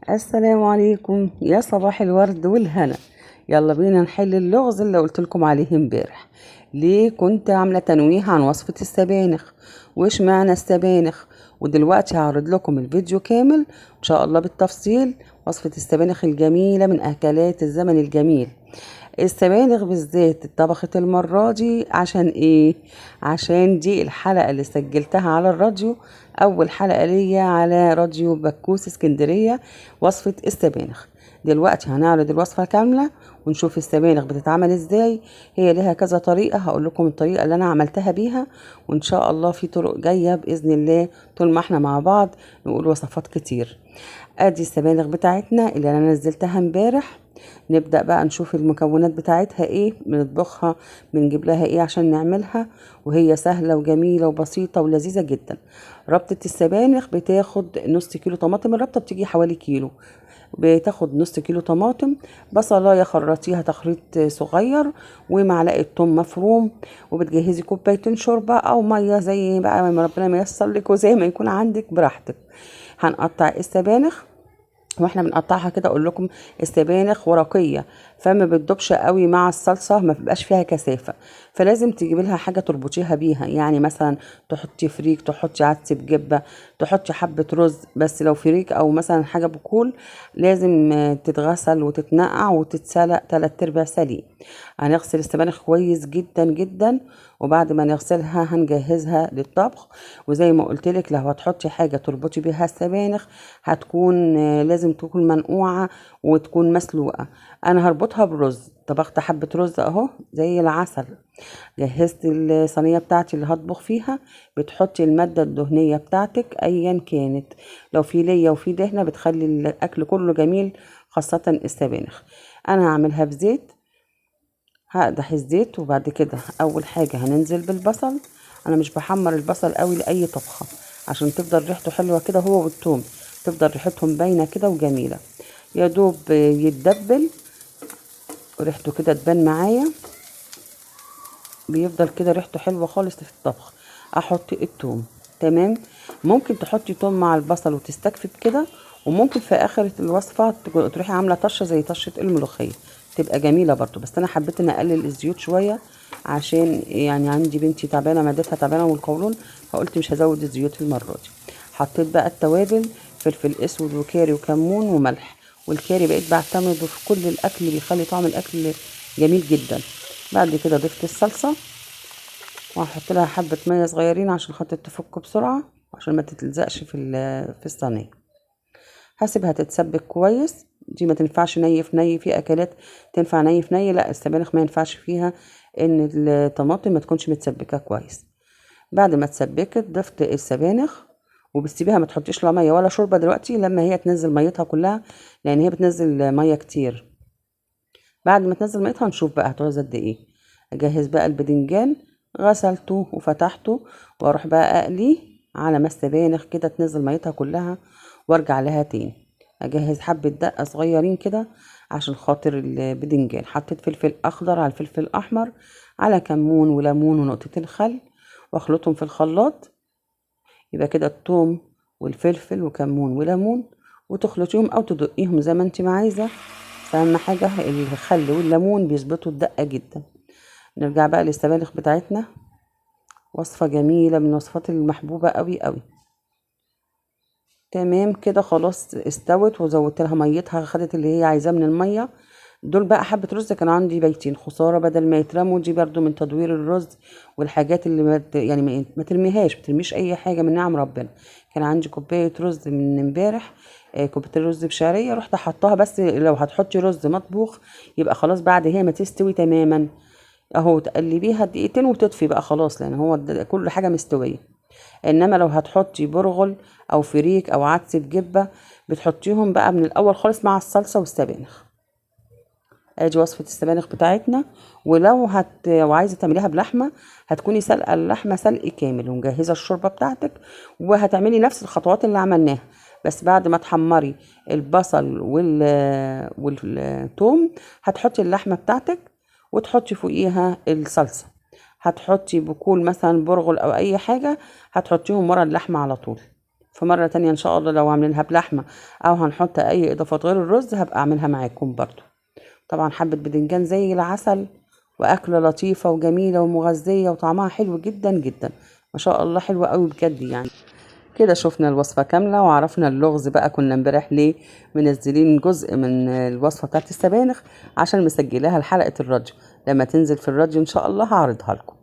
السلام عليكم يا صباح الورد والهنا. يلا بينا نحل اللغز اللي قلت لكم عليه امبارح. ليه كنت عامله تنويه عن وصفه السبانخ وايش معنى السبانخ؟ ودلوقتي هعرض لكم الفيديو كامل ان شاء الله بالتفصيل. وصفه السبانخ الجميله من اكلات الزمن الجميل. السبانخ بالذات اتطبخت المرة دي عشان ايه؟ عشان دي الحلقة اللي سجلتها على الراديو، اول حلقة ليا على راديو بكوس اسكندرية، وصفة السبانخ. دلوقتي هنعرض الوصفة كاملة ونشوف السبانخ بتتعمل ازاي. هي لها كذا طريقة، هقول لكم الطريقة اللي انا عملتها بيها، وان شاء الله في طرق جاية بإذن الله طول ما احنا مع بعض نقول وصفات كتير. ادي السبانخ بتاعتنا اللي انا نزلتها امبارح. نبدأ بقى نشوف المكونات بتاعتها ايه، بنطبخها، بنجيب لها ايه عشان نعملها. وهي سهلة وجميلة وبسيطة ولذيذة جدا. ربطة السبانخ بتاخد نص كيلو طماطم، الربطة بتيجي حوالي كيلو. بتاخد نص كيلو طماطم، بصلاية خرطيها تخريط صغير، ومعلقة توم مفروم. وبتجهزي كوبايتين شوربة او مية زي بقى ما ربنا ما ييسر لك وزي ما يكون عندك براحتك. هنقطع السبانخ، واحنا بنقطعها كده اقول لكم السبانخ ورقيه، فما بتدوبش قوي مع الصلصه، ما بيبقاش فيها كثافه. فلازم تجيبي لها حاجه تربطيها بيها، يعني مثلا تحطي فريك، تحطي عدس بجبه، تحطي حبه رز. بس لو فريك او مثلا حاجه بكول لازم تتغسل وتتنقع وتتسلق 3/4 سليق. هنغسل السبانخ كويس جدا جدا، وبعد ما نغسلها هنجهزها للطبخ. وزي ما قلت لك، لو هتحطي حاجه تربطي بيها السبانخ هتكون لازم تكون منقوعه وتكون مسلوقه. انا هربطها برز، طبخت حبه رز اهو زي العسل. جهزت الصينيه بتاعتي اللي هطبخ فيها. بتحطي الماده الدهنيه بتاعتك ايا كانت، لو في ليا وفي دهنه بتخلي الاكل كله جميل، خاصه السبانخ. انا هعملها بزيت. هقدح الزيت، وبعد كده اول حاجة هننزل بالبصل. انا مش بحمر البصل قوي لاي طبخة، عشان تفضل ريحته حلوة كده، هو والثوم تفضل ريحتهم باينة كده وجميلة. يا دوب يتدبل وريحته كده تبان معايا، بيفضل كده ريحته حلوة خالص في الطبخ. احط الثوم. تمام. ممكن تحطي توم مع البصل وتستكفي بكده، وممكن في اخر الوصفة تروحي عاملة طشة زي طشة الملوخية، تبقى جميلة برضو. بس انا حبيت ان اقلل الزيوت شوية، عشان يعني عندي بنتي تعبانة، معدتها تعبانة والقولون، فقلت مش هزود الزيوت المرة دي. حطيت بقى التوابل، فلفل اسود وكاري وكمون وملح. والكاري بقيت بعتمده في كل الاكل، بيخلي طعم الاكل جميل جدا. بعد كده ضفت الصلصة، وهحط لها حبة مية صغيرين عشان خاطر تفك بسرعة، عشان ما تتلزقش في الصينية. هسيبها تتسبك كويس. دي ما تنفعش ني في ني، في اكلات تنفع ني في ني، لا السبانخ ما ينفعش فيها ان الطماطم ما تكونش متسبكة كويس. بعد ما اتسبكت ضفت السبانخ، وبتسيبيها ما تحطيش لا ميه ولا شوربه دلوقتي لما هي تنزل ميتها كلها، لان هي بتنزل ميه كتير. بعد ما تنزل ميتها نشوف بقى هتعوز قد ايه. اجهز بقى البدنجان، غسلته وفتحته، واروح بقى اقليه على ما السبانخ كده تنزل ميتها كلها، وارجع لها تاني. اجهز حبة دقة صغيرين كده عشان خاطر البدنجان. حطيت فلفل اخضر على الفلفل الاحمر، على كمون وليمون ونقطتين خل، واخلطهم في الخلاط. يبقى كده الثوم والفلفل وكمون وليمون، وتخلطيهم او تدقيهم زي ما انت ما عايزه. فاهم حاجه؟ الخل والليمون بيظبطوا الدقه جدا. نرجع بقى للسبانخ بتاعتنا، وصفه جميله من الوصفات المحبوبه قوي قوي. تمام كده خلاص استوت، وزودت لها ميتها، خدت اللي هي عايزاه من الميه. دول بقى حبة رز كان عندي بيتين، خسارة بدل ما يترموا. دي برضو من تدوير الرز والحاجات اللي يعني ما ترميهاش، ما ترميش اي حاجة من نعم ربنا. كان عندي كوباية رز من امبارح، كوباية رز بشعرية، رحت حطها. بس لو هتحطي رز مطبوخ يبقى خلاص بعد هي ما تستوي تماما اهو تقلبيها دقيقتين وتطفي بقى خلاص، لان هو كل حاجة مستوية. انما لو هتحطي برغل او فريك او عدس بجبة، بتحطيهم بقى من الاول خالص مع الصلصة والسبانخ. ادي وصفة السبانخ بتاعتنا. ولو وعايزة تعمليها بلحمة، هتكوني سلقة اللحمة سلق كامل ومجهزة الشوربة بتاعتك، وهتعملي نفس الخطوات اللي عملناها. بس بعد ما تحمري البصل والثوم، هتحطي اللحمة بتاعتك وتحطي فوقيها الصلصة. هتحطي بكول مثلا برغل او اي حاجة، هتحطيهم ورا اللحمة على طول. في مرة تانية ان شاء الله لو عاملينها بلحمة او هنحط اي اضافات غير الرز هبقى اعملها معاكم برضو. طبعا حبة بدنجان زي العسل، واكلة لطيفة وجميلة ومغذية وطعمها حلو جدا جدا، ما شاء الله حلوة قوي بجد يعني. كده شفنا الوصفة كاملة وعرفنا اللغز بقى كنا امبارح ليه منزلين جزء من الوصفة بتاعت السبانخ، عشان مسجلاها لحلقة الراديو. لما تنزل في الراديو ان شاء الله هعرضها لكم.